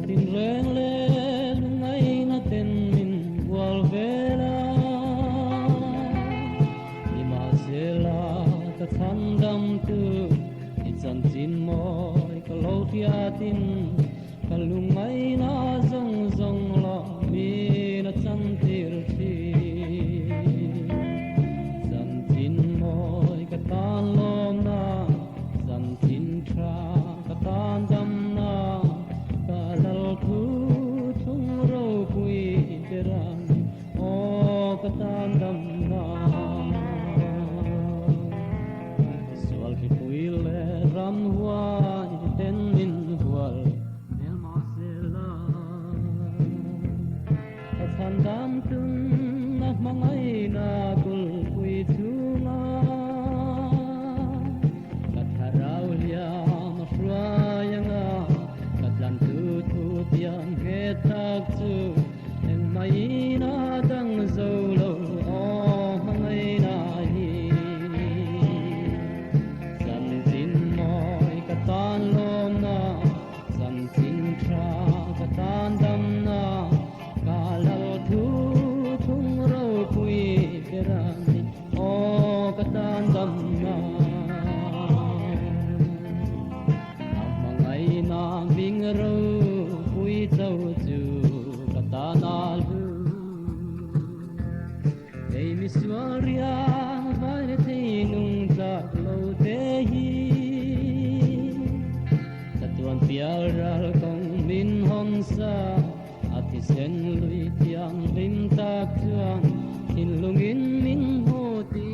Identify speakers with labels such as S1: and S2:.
S1: tin reng le lungai na ten min wal vela ima zela ka thandam tu chan chin moi ka lo tia tin ka lungai na zong zong la mi na chan tir thi chan chin moi ka tan lom na chan chin tra ka tan dam na ka lal thu thung ro pui te ran o ka tan dam na swal ki pui le ram huai ten min hual del ma sela ka tan dam tung na mangai na kul pui thunga ka tharau lia ma shwayanga ka tlan tu thu pian he tak chu en mai na dang zo lo o mangai na hi san tin moi ka tan lom na san tin tra ka tan dam na ka lal thu thung ro pui ke ran o ka tan dam na mangai na ming ro pui chau chu ka ta na lu ei mi suaria vai te nung ta lo te hi tatuan pial ral kong min hom sa ati sen lui tiang lim tak chuan in lungin min ho ti